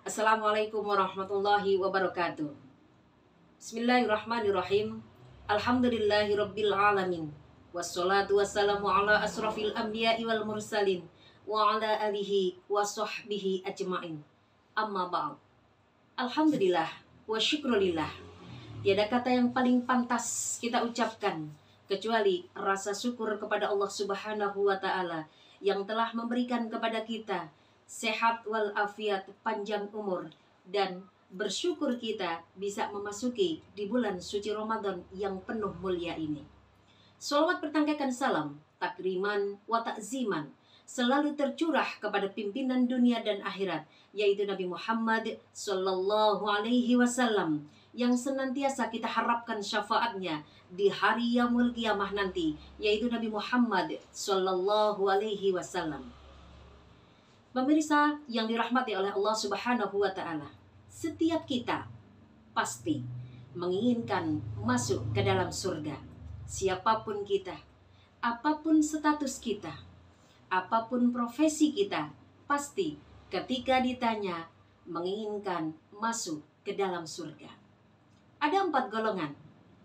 Assalamualaikum warahmatullahi wabarakatuh. Bismillahirrahmanirrahim. Alhamdulillahirabbil alamin. Wassalatu wassalamu ala asrafil anbiya'i wal mursalin wa ala alihi wa sahbihi ajma'in. Amma ba'd. Alhamdulillah wa syukrulillah. Tiada kata yang paling pantas kita ucapkan kecuali rasa syukur kepada Allah Subhanahu wa taala yang telah memberikan kepada kita sehat wal afiat, panjang umur, dan bersyukur kita bisa memasuki di bulan suci Ramadan yang penuh mulia ini. Shalawat bertanggakan salam, takriman wa ta'ziman selalu tercurah kepada pimpinan dunia dan akhirat, yaitu Nabi Muhammad sallallahu alaihi wasallam, yang senantiasa kita harapkan syafaatnya di hari yaumul qiyamah nanti, yaitu Nabi Muhammad sallallahu alaihi wasallam. Pemirsa yang dirahmati oleh Allah Subhanahu wa taala, setiap kita pasti menginginkan masuk ke dalam surga. Siapapun kita, apapun status kita, apapun profesi kita, pasti ketika ditanya menginginkan masuk ke dalam surga. Ada 4 golongan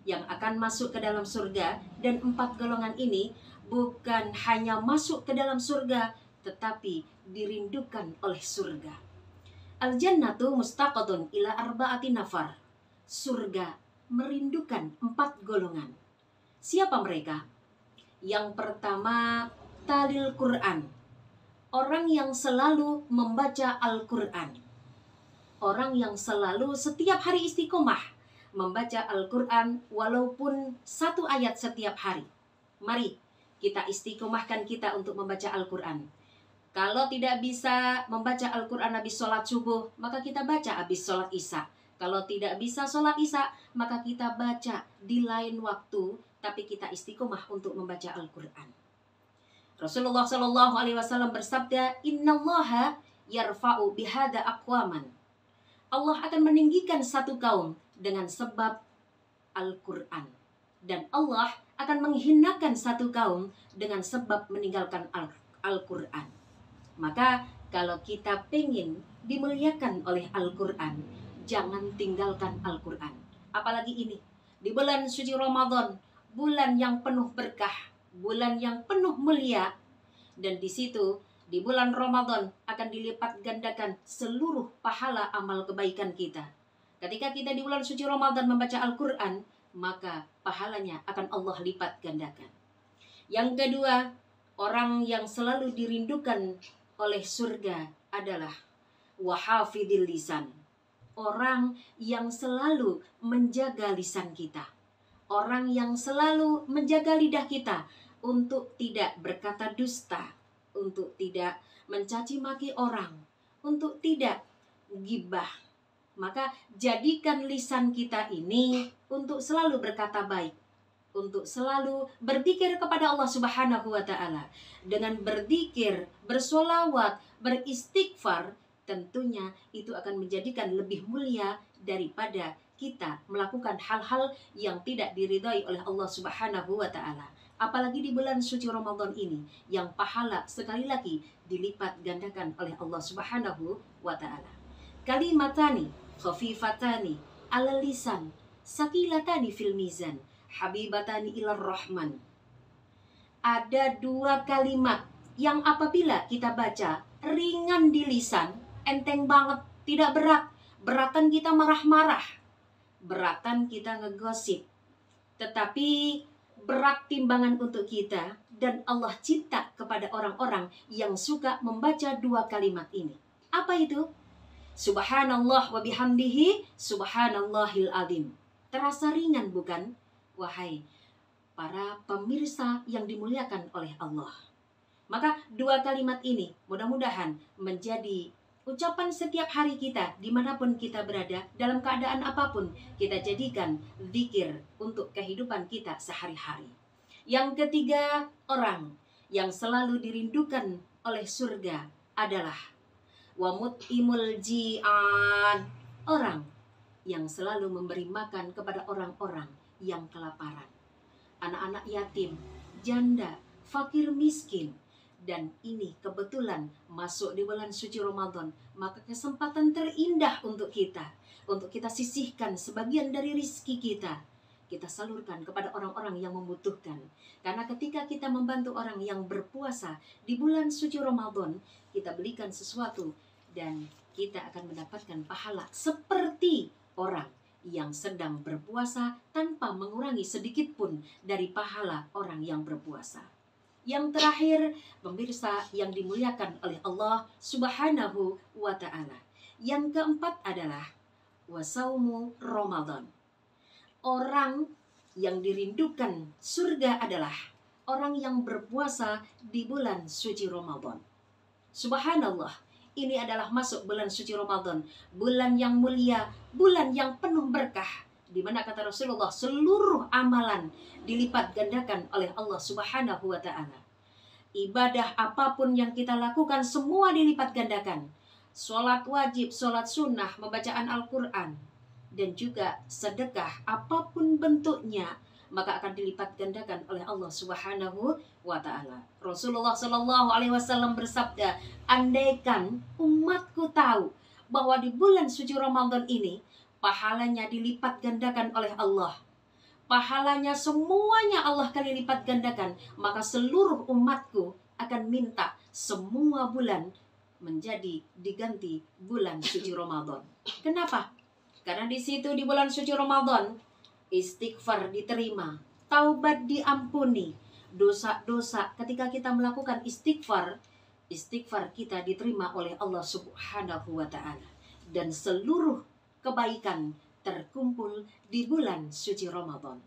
yang akan masuk ke dalam surga, dan 4 golongan ini bukan hanya masuk ke dalam surga, tetapi dirindukan oleh surga. Al-jannatu mustaqatun ila arba'ati nafar. Surga merindukan 4 golongan. Siapa mereka? Yang pertama, talil Quran. Orang yang selalu membaca Al-Quran. Orang yang selalu setiap hari istiqomah membaca Al-Quran walaupun 1 ayat setiap hari. Mari kita istiqomahkan kita untuk membaca Al-Quran. Kalau tidak bisa membaca Al-Quran habis sholat subuh, maka kita baca habis sholat isya. Kalau tidak bisa sholat isya, maka kita baca di lain waktu, tapi kita istiqomah untuk membaca Al-Quran. Rasulullah Shallallahu Alaihi Wasallam bersabda, Innallaha yarfa'u bihada aqwaman. Allah akan meninggikan satu kaum dengan sebab Al-Quran. Dan Allah akan menghinakan satu kaum dengan sebab meninggalkan Al-Quran. Maka kalau kita pengen dimuliakan oleh Al-Quran, jangan tinggalkan Al-Quran. Apalagi ini, di bulan suci Ramadan, bulan yang penuh berkah, bulan yang penuh mulia. Dan di situ, di bulan Ramadan akan dilipat gandakan seluruh pahala amal kebaikan kita. Ketika kita di bulan suci Ramadan membaca Al-Quran, maka pahalanya akan Allah lipat gandakan. Yang kedua, orang yang selalu dirindukan oleh surga adalah wahafidil lisan. Orang yang selalu menjaga lisan kita. Orang yang selalu menjaga lidah kita untuk tidak berkata dusta, untuk tidak mencaci maki orang, untuk tidak gibah. Maka jadikan lisan kita ini untuk selalu berkata baik, untuk selalu berzikir kepada Allah Subhanahu wa taala. Dengan berzikir, bersolawat, beristighfar, tentunya itu akan menjadikan lebih mulia daripada kita melakukan hal-hal yang tidak diridhai oleh Allah Subhanahu wa taala. Apalagi di bulan suci Ramadan ini yang pahala sekali lagi dilipat gandakan oleh Allah Subhanahu wa taala. Kalimatani khafifatani 'alal lisan, saqilatani fil mizan, habibatani ilar rahman. Ada 2 kalimat yang apabila kita baca ringan di lisan, enteng banget, tidak berat. Beratan kita marah-marah, beratan kita ngegosip, tetapi berat timbangan untuk kita, dan Allah cinta kepada orang-orang yang suka membaca 2 kalimat ini. Apa itu? Subhanallah wa bihamdihi, subhanallahil azim. Terasa ringan bukan? Wahai para pemirsa yang dimuliakan oleh Allah. Maka 2 kalimat ini mudah-mudahan menjadi ucapan setiap hari kita, dimanapun kita berada, dalam keadaan apapun, kita jadikan zikir untuk kehidupan kita sehari-hari. Yang ketiga, orang yang selalu dirindukan oleh surga adalah wamut'imul ji'an. Orang yang selalu memberi makan kepada orang-orang yang kelaparan. Anak-anak yatim, janda, fakir miskin, dan ini kebetulan masuk di bulan suci Ramadan, maka kesempatan terindah untuk kita sisihkan sebagian dari rizki kita salurkan kepada orang-orang yang membutuhkan. Karena ketika kita membantu orang yang berpuasa di bulan suci Ramadan, kita belikan sesuatu dan kita akan mendapatkan pahala seperti orang yang sedang berpuasa tanpa mengurangi sedikit pun dari pahala orang yang berpuasa. Yang terakhir, pemirsa yang dimuliakan oleh Allah Subhanahu wa ta'ala. Yang keempat adalah wasaumu Ramadan. Orang yang dirindukan surga adalah orang yang berpuasa di bulan suci Ramadan. Subhanallah, ini adalah masuk bulan suci Ramadan, bulan yang mulia, bulan yang penuh berkah, di mana kata Rasulullah seluruh amalan dilipat gandakan oleh Allah Subhanahu wa ta'ala. Ibadah apapun yang kita lakukan semua dilipat gandakan. Sholat wajib, sholat sunnah, membacaan Al-Quran, dan juga sedekah apapun bentuknya, maka akan dilipat gandakan oleh Allah Subhanahu wa ta'ala. Rasulullah Shallallahu Alaihi Wasallam bersabda, andaikan umatku tahu bahwa di bulan suci Ramadan ini pahalanya dilipat gandakan oleh Allah, pahalanya semuanya Allah kali lipat gandakan, maka seluruh umatku akan minta semua bulan menjadi diganti bulan suci Ramadan. Kenapa? Karena di situ di bulan suci Ramadan istighfar diterima, taubat diampuni, dosa-dosa ketika kita melakukan istighfar kita diterima oleh Allah Subhanahu wa ta'ala, dan seluruh kebaikan terkumpul di bulan suci Ramadan.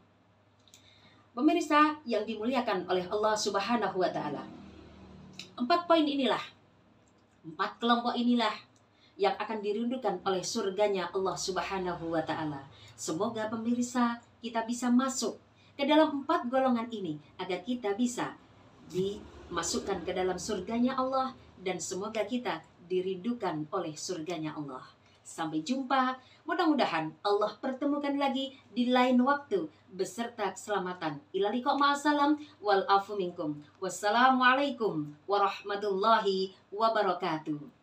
Pemirsa yang dimuliakan oleh Allah Subhanahu wa ta'ala, 4 poin inilah, 4 kelompok inilah yang akan dirindukan oleh surganya Allah Subhanahu wa ta'ala. Semoga pemirsa kita bisa masuk ke dalam 4 golongan ini agar kita bisa dimasukkan ke dalam surganya Allah, dan semoga kita dirindukan oleh surganya Allah. Sampai jumpa, mudah-mudahan Allah pertemukan lagi di lain waktu beserta keselamatan. Ila liqa ma'assalam wal afu minkum. Wassalamualaikum warahmatullahi wabarakatuh.